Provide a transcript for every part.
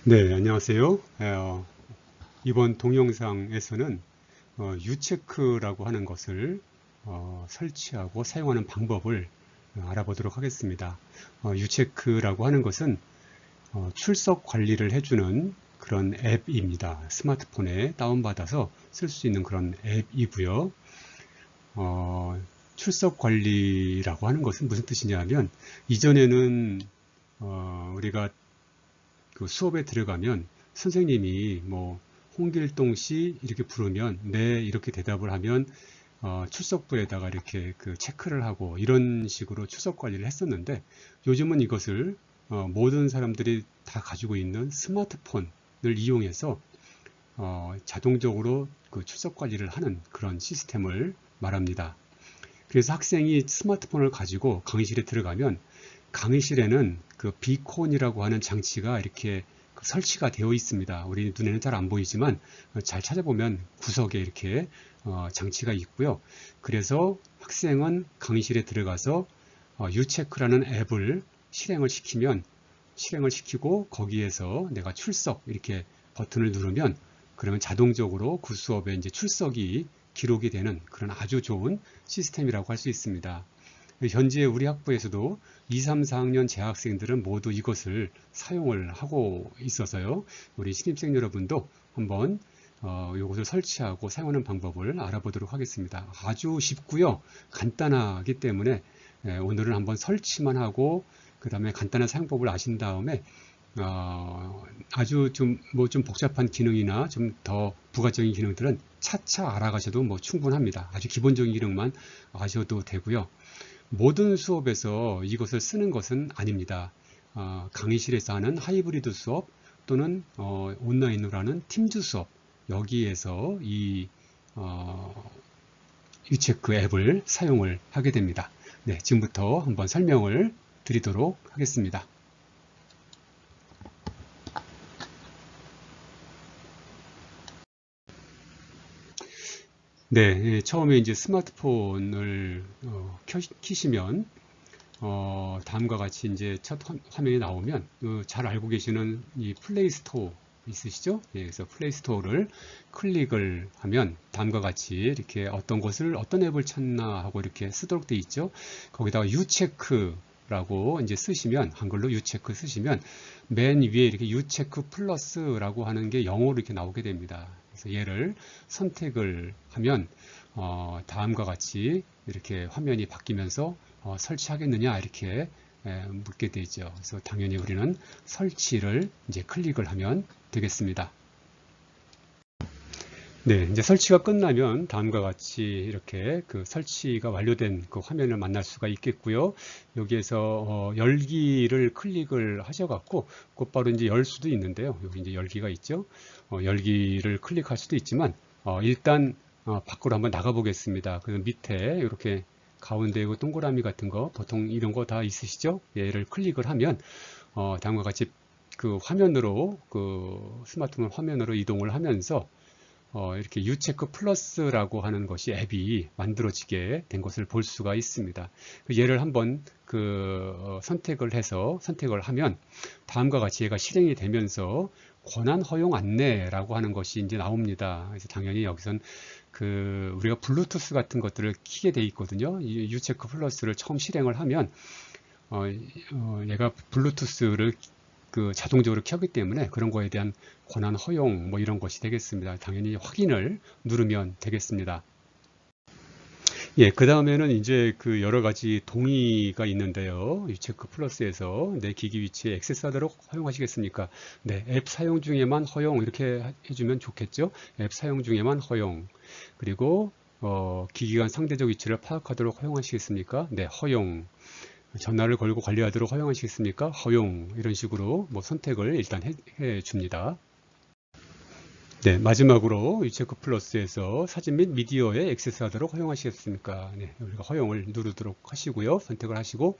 네, 안녕하세요. 이번 동영상에서는 유체크라고 하는 것을 설치하고 사용하는 방법을 알아보도록 하겠습니다. 유체크라고 하는 것은 출석 관리를 해주는 그런 앱입니다. 스마트폰에 다운받아서 쓸 수 있는 그런 앱이고요. 출석 관리라고 하는 것은 무슨 뜻이냐면, 이전에는 우리가 그 수업에 들어가면 선생님이 뭐 홍길동 씨 이렇게 부르면 네 이렇게 대답을 하면 출석부에다가 이렇게 그 체크를 하고 이런 식으로 출석 관리를 했었는데, 요즘은 이것을 모든 사람들이 다 가지고 있는 스마트폰을 이용해서 자동적으로 그 출석 관리를 하는 그런 시스템을 말합니다. 그래서 학생이 스마트폰을 가지고 강의실에 들어가면, 강의실에는 그 비콘이라고 하는 장치가 이렇게 설치가 되어 있습니다. 우리 눈에는 잘 안 보이지만 잘 찾아보면 구석에 이렇게 장치가 있고요. 그래서 학생은 강의실에 들어가서 유체크라는 앱을 실행을 시키고 거기에서 내가 출석 이렇게 버튼을 누르면, 그러면 자동적으로 그 수업에 이제 출석이 기록이 되는 그런 아주 좋은 시스템이라고 할 수 있습니다. 현재 우리 학부에서도 2, 3, 4학년 재학생들은 모두 이것을 사용을 하고 있어서요. 우리 신입생 여러분도 한번 이것을 설치하고 사용하는 방법을 알아보도록 하겠습니다. 아주 쉽고요. 간단하기 때문에 오늘은 한번 설치만 하고 그 다음에 간단한 사용법을 아신 다음에 아주 좀 복잡한 기능이나 좀 더 부가적인 기능들은 차차 알아가셔도 뭐 충분합니다. 아주 기본적인 기능만 아셔도 되고요. 모든 수업에서 이것을 쓰는 것은 아닙니다. 강의실에서 하는 하이브리드 수업 또는 온라인으로 하는 팀즈 수업, 여기에서 이 유체크 앱을 사용을 하게 됩니다. 네, 지금부터 한번 설명을 드리도록 하겠습니다. 네, 처음에 이제 스마트폰을 켜시면 다음과 같이 이제 첫 화면이 나오면 잘 알고 계시는 이 플레이 스토어 있으시죠? 예, 그래서 플레이 스토어를 클릭을 하면 다음과 같이 이렇게 어떤 앱을 찾나 하고 이렇게 쓰도록 되어 있죠. 거기다가 유체크라고 이제 쓰시면, 한글로 유체크 쓰시면 맨 위에 이렇게 유체크 플러스라고 하는 게 영어로 이렇게 나오게 됩니다. 그래서 얘를 선택을 하면 다음과 같이 이렇게 화면이 바뀌면서 설치하겠느냐 이렇게 묻게 되죠. 그래서 당연히 우리는 설치를 이제 클릭을 하면 되겠습니다. 네, 이제 설치가 끝나면 다음과 같이 이렇게 그 설치가 완료된 그 화면을 만날 수가 있겠고요. 여기에서 열기를 클릭을 하셔갖고 곧바로 이제 열 수도 있는데요. 여기 이제 열기가 있죠. 열기를 클릭할 수도 있지만 일단 밖으로 한번 나가 보겠습니다. 그래서 밑에 이렇게 가운데 그 동그라미 같은 거, 보통 이런 거 다 있으시죠? 얘를 클릭을 하면 다음과 같이 그 화면으로, 그 스마트폰 화면으로 이동을 하면서 이렇게 유체크 플러스라고 하는 것이 앱이 만들어지게 된 것을 볼 수가 있습니다. 얘를 한번 선택을 하면 다음과 같이 얘가 실행이 되면서 권한 허용 안내라고 하는 것이 이제 나옵니다. 그래서 당연히 여기선 우리가 블루투스 같은 것들을 키게 돼 있거든요. 이 유체크 플러스를 처음 실행을 하면 얘가 블루투스를 자동적으로 켜기 때문에 그런 거에 대한 권한 허용 뭐 이런 것이 되겠습니다. 당연히 확인을 누르면 되겠습니다. 예, 그 다음에는 이제 여러 가지 동의가 있는데요. 유체크 플러스에서 내 기기 위치에 액세스하도록 허용하시겠습니까? 네, 앱 사용 중에만 허용 이렇게 해주면 좋겠죠. 앱 사용 중에만 허용. 그리고 기기 간 상대적 위치를 파악하도록 허용하시겠습니까? 네, 허용. 전화를 걸고 관리하도록 허용하시겠습니까? 허용. 이런 식으로 뭐 선택을 일단 해 줍니다. 네, 마지막으로 유체크 플러스에서 사진 및 미디어에 액세스하도록 허용하시겠습니까? 네, 우리가 허용을 누르도록 하시고요. 선택을 하시고,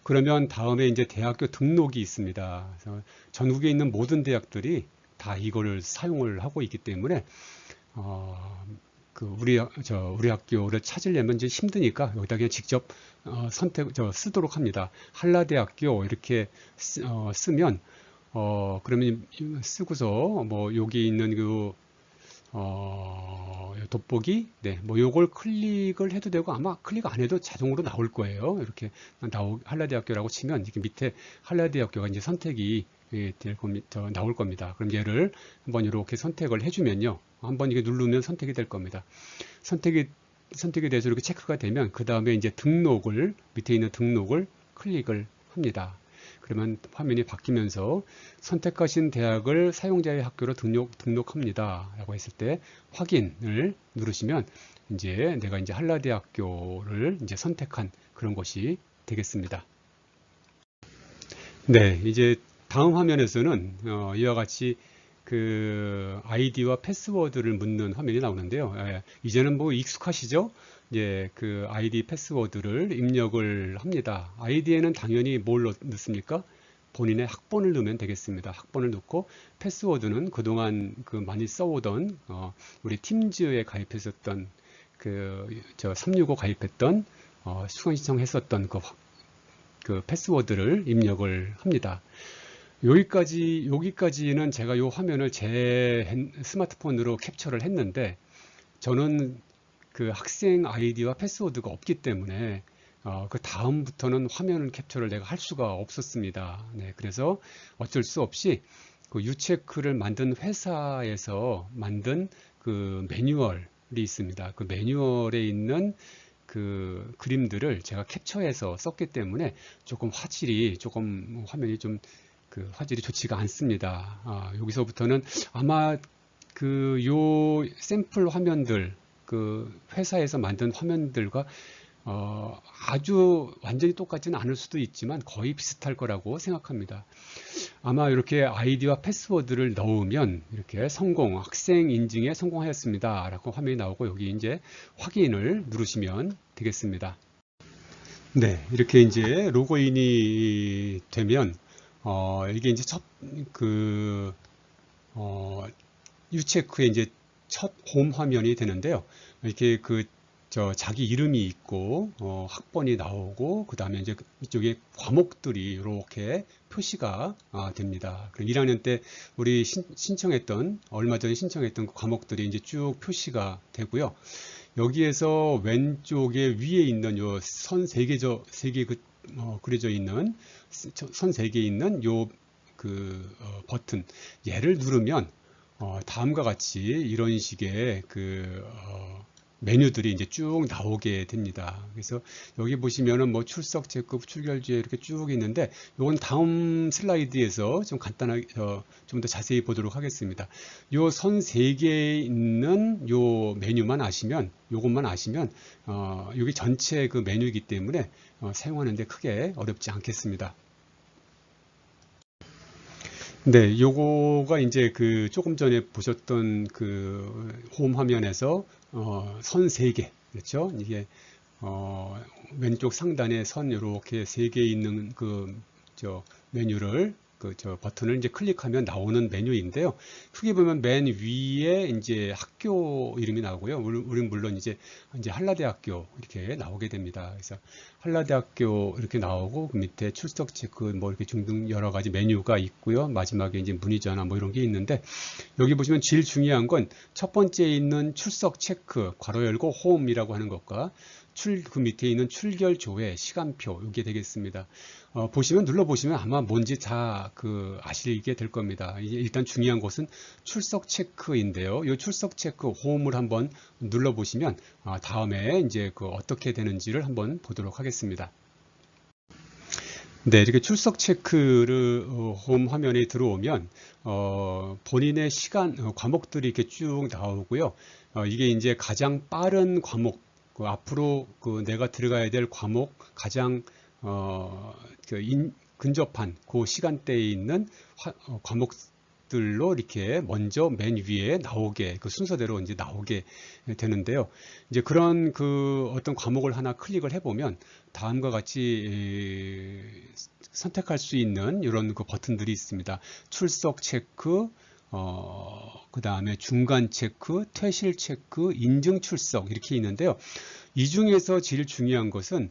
그러면 다음에 이제 대학교 등록이 있습니다. 그래서 전국에 있는 모든 대학들이 다 이거를 사용을 하고 있기 때문에 우리 학교를 찾으려면 이제 힘드니까 여기다 그냥 직접 쓰도록 합니다. 한라대학교 이렇게 쓰면 그러면 쓰고서 뭐 여기 있는 그 돋보기, 네, 뭐 요걸 클릭을 해도 되고 아마 클릭 안 해도 자동으로 나올 거예요. 이렇게 한라대학교라고 치면 이렇게 밑에 한라대학교가 이제 선택이 될 겁니다. 나올 겁니다. 그럼 얘를 한번 이렇게 선택을 해주면요, 한번 이게 누르면 선택이 될 겁니다. 선택이 돼서 이렇게 체크가 되면 그 다음에 이제 등록을, 밑에 있는 등록을 클릭을 합니다. 그러면 화면이 바뀌면서 선택하신 대학을 사용자의 학교로 등록합니다 라고 했을 때 확인을 누르시면 이제 내가 이제 한라대학교를 이제 선택한 그런 것이 되겠습니다. 네, 이제 다음 화면에서는 이와 같이 그 아이디와 패스워드를 묻는 화면이 나오는데요. 이제는 뭐 익숙하시죠? 예, 그 아이디 패스워드를 입력을 합니다. 아이디에는 당연히 뭘 넣습니까? 본인의 학번을 넣으면 되겠습니다. 학번을 넣고 패스워드는 그동안 그 많이 써오던 우리 팀즈에 가입했었던 저 365 가입했던 수강 신청했었던 그 패스워드를 입력을 합니다. 여기까지는 제가 이 화면을 제 스마트폰으로 캡처를 했는데 저는 그 학생 아이디와 패스워드가 없기 때문에 그 다음부터는 화면 캡처를 내가 할 수가 없었습니다. 네, 그래서 어쩔 수 없이 그 유체크를 만든 회사에서 만든 그 매뉴얼이 있습니다. 그 매뉴얼에 있는 그 그림들을 제가 캡처해서 썼기 때문에 조금 화면이 좀 그 화질이 좋지가 않습니다. 여기서부터는 아마 그 요 샘플 화면들, 그 회사에서 만든 화면들과 아주 완전히 똑같지는 않을 수도 있지만 거의 비슷할 거라고 생각합니다. 아마 이렇게 아이디와 패스워드를 넣으면 이렇게 학생 인증에 성공하였습니다 라고 화면이 나오고 여기 이제 확인을 누르시면 되겠습니다. 네, 이렇게 이제 로그인이 되면 이게 이제 유체크의 이제 첫 홈 화면이 되는데요. 이렇게 자기 이름이 있고, 학번이 나오고, 그 다음에 이제 이쪽에 과목들이 이렇게 표시가 됩니다. 그럼 1학년 때 우리 얼마 전에 신청했던 그 과목들이 이제 쭉 표시가 되고요. 여기에서 왼쪽에 위에 있는 요 선 세 개 그려져 있는 선 세 개 있는 요 버튼, 얘를 누르면 다음과 같이 이런 식의 메뉴들이 이제 쭉 나오게 됩니다. 그래서 여기 보시면은 뭐 출석 체크, 출결제 이렇게 쭉 있는데 이건 다음 슬라이드에서 좀 간단하게 좀 더 자세히 보도록 하겠습니다. 요 선 세 개에 있는 요 메뉴만 아시면, 요것만 아시면 여기 전체 그 메뉴이기 때문에 사용하는데 크게 어렵지 않겠습니다. 네, 요거가 이제 조금 전에 보셨던 홈 화면에서 선 3개, 그렇죠? 이게 왼쪽 상단에 선 이렇게 3개 있는 메뉴를 버튼을 이제 클릭하면 나오는 메뉴인데요. 크게 보면 맨 위에 이제 학교 이름이 나오고요. 우리는 물론 이제 한라대학교 이렇게 나오게 됩니다. 그래서 한라대학교 이렇게 나오고 그 밑에 출석 체크 뭐 이렇게 등등 여러 가지 메뉴가 있고요. 마지막에 이제 문의 전화 뭐 이런 게 있는데 여기 보시면 제일 중요한 건 첫 번째 있는 출석 체크 괄호 열고 홈이라고 하는 것과 그 밑에 있는 출결 조회 시간표 이게 되겠습니다. 눌러보시면 아마 뭔지 다 아시게 될 겁니다. 일단 중요한 것은 출석 체크인데요. 이 출석 체크 홈을 한번 눌러보시면 다음에 이제 어떻게 되는지를 한번 보도록 하겠습니다. 네, 이렇게 출석 체크를 홈 화면에 들어오면 본인의 과목들이 이렇게 쭉 나오고요. 이게 이제 가장 빠른 과목, 앞으로 내가 들어가야 될 과목 가장 근접한 그 시간대에 있는 과목들로 이렇게 먼저 맨 위에 나오게 순서대로 이제 나오게 되는데요. 이제 그런 어떤 과목을 하나 클릭을 해보면 다음과 같이 선택할 수 있는 이런 버튼들이 있습니다. 출석 체크, 그 다음에 중간 체크, 퇴실 체크, 인증 출석 이렇게 있는데요. 이 중에서 제일 중요한 것은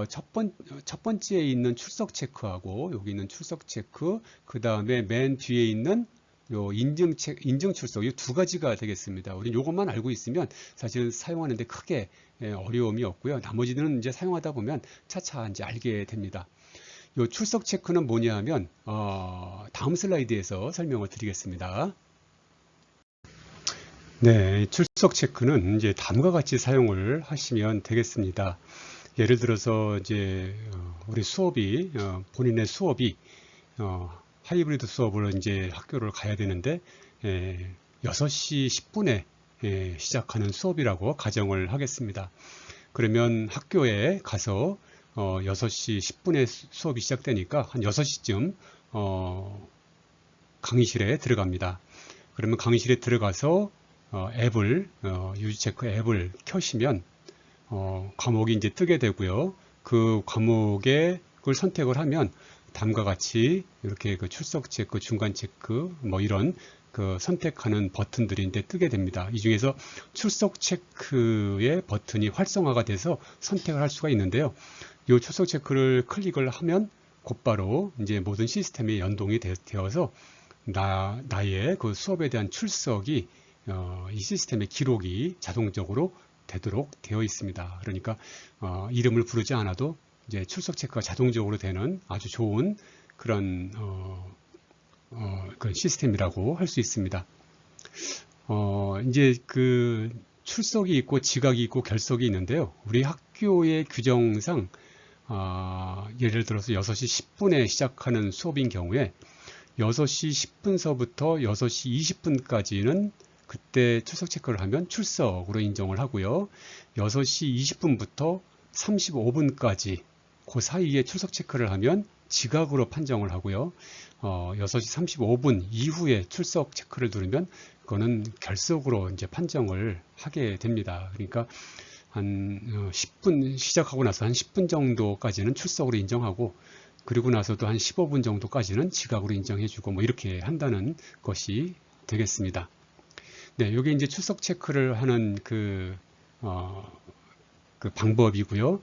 첫 번째에 있는 출석 체크하고 여기 있는 출석 체크, 그 다음에 맨 뒤에 있는 요 인증 출석, 이 두 가지가 되겠습니다. 우리는 이것만 알고 있으면 사실은 사용하는데 크게 어려움이 없고요. 나머지는 이제 사용하다 보면 차차 이제 알게 됩니다. 요 출석 체크는 뭐냐 하면 다음 슬라이드에서 설명을 드리겠습니다. 네, 출석 체크는 이제 다음과 같이 사용을 하시면 되겠습니다. 예를 들어서 이제 우리 수업이 본인의 수업이 하이브리드 수업을 이제 학교를 가야 되는데 6시 10분에 시작하는 수업이라고 가정을 하겠습니다. 그러면 학교에 가서 6시 10분에 수업이 시작되니까 한 6시쯤 강의실에 들어갑니다. 그러면 강의실에 들어가서 앱을 유즈체크 앱을 켜시면 과목이 이제 뜨게 되고요. 그 과목을 선택을 하면 다음과 같이 이렇게 그 출석 체크, 중간 체크, 뭐 이런 그 선택하는 버튼들이 이제 뜨게 됩니다. 이 중에서 출석 체크의 버튼이 활성화가 돼서 선택을 할 수가 있는데요. 이 출석 체크를 클릭을 하면 곧바로 이제 모든 시스템에 연동이 되어서 나의 그 수업에 대한 출석이 이 시스템의 기록이 자동적으로 되도록 되어 있습니다. 그러니까 이름을 부르지 않아도 이제 출석 체크가 자동적으로 되는 아주 좋은 그런 그런 시스템이라고 할 수 있습니다. 이제 그 출석이 있고 지각이 있고 결석이 있는데요. 우리 학교의 규정상 예를 들어서 6시 10분에 시작하는 수업인 경우에 6시 10분서부터 6시 20분까지는 그때 출석 체크를 하면 출석으로 인정을 하고요. 6시 20분부터 35분까지 그 사이에 출석 체크를 하면 지각으로 판정을 하고요. 6시 35분 이후에 출석 체크를 누르면 그거는 결석으로 이제 판정을 하게 됩니다. 그러니까 한 10분 시작하고 나서 한 10분 정도까지는 출석으로 인정하고 그리고 나서도 한 15분 정도까지는 지각으로 인정해주고 뭐 이렇게 한다는 것이 되겠습니다. 네, 이게 이제 출석 체크를 하는 그 방법이고요.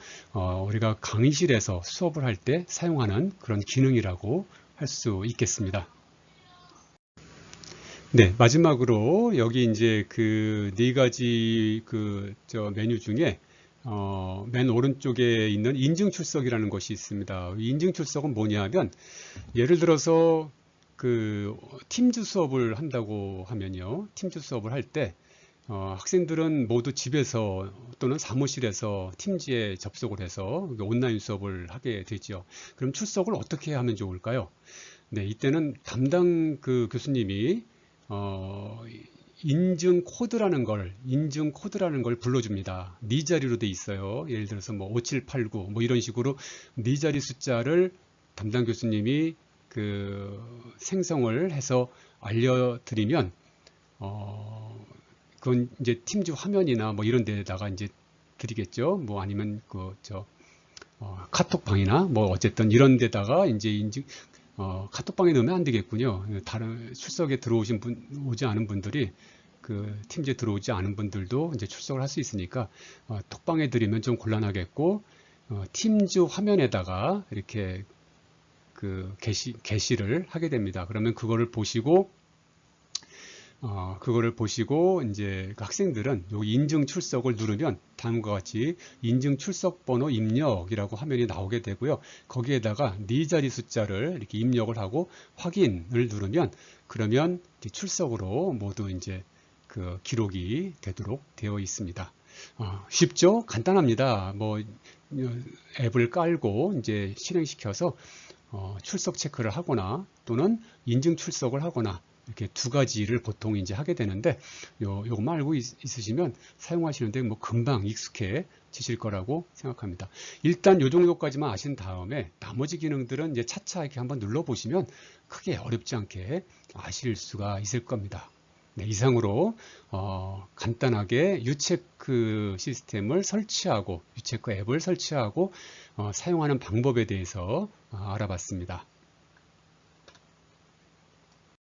우리가 강의실에서 수업을 할 때 사용하는 그런 기능이라고 할 수 있겠습니다. 네, 마지막으로 여기 이제 그 네 가지 메뉴 중에 맨 오른쪽에 있는 인증 출석이라는 것이 있습니다. 인증 출석은 뭐냐면 예를 들어서 그 팀즈 수업을 한다고 하면요. 팀즈 수업을 할 때 학생들은 모두 집에서 또는 사무실에서 팀즈에 접속을 해서 온라인 수업을 하게 되죠. 그럼 출석을 어떻게 하면 좋을까요? 네, 이때는 담당 그 교수님이 인증 코드라는 걸 불러줍니다. 네 자리로 돼 있어요. 예를 들어서 뭐 5789 뭐 이런 식으로 네 자리 숫자를 담당 교수님이 그 생성을 해서 알려드리면 그건 이제 팀즈 화면이나 뭐 이런 데다가 이제 드리겠죠. 뭐 아니면 카톡방이나 뭐 어쨌든 이런 데다가 이제 카톡방에 넣으면 안 되겠군요. 다른 출석에 오지 않은 분들이 그 팀즈에 들어오지 않은 분들도 이제 출석을 할 수 있으니까 톡방에 드리면 좀 곤란하겠고 팀즈 화면에다가 이렇게 그 게시를 하게 됩니다. 그러면 그거를 보시고 이제 그 학생들은 여기 인증 출석을 누르면 다음과 같이 인증 출석 번호 입력이라고 화면이 나오게 되고요. 거기에다가 네 자리 숫자를 이렇게 입력을 하고 확인을 누르면 그러면 이제 출석으로 모두 이제 그 기록이 되도록 되어 있습니다. 쉽죠? 간단합니다. 뭐 앱을 깔고 이제 실행시켜서 출석 체크를 하거나 또는 인증 출석을 하거나 이렇게 두 가지를 보통 이제 하게 되는데 요것만 알고 있으시면 사용하시는데 뭐 금방 익숙해지실 거라고 생각합니다. 일단 요 정도까지만 아신 다음에 나머지 기능들은 이제 차차 이렇게 한번 눌러 보시면 크게 어렵지 않게 아실 수가 있을 겁니다. 네, 이상으로 간단하게 유체크 시스템을 설치하고 유체크 앱을 설치하고 사용하는 방법에 대해서 알아봤습니다.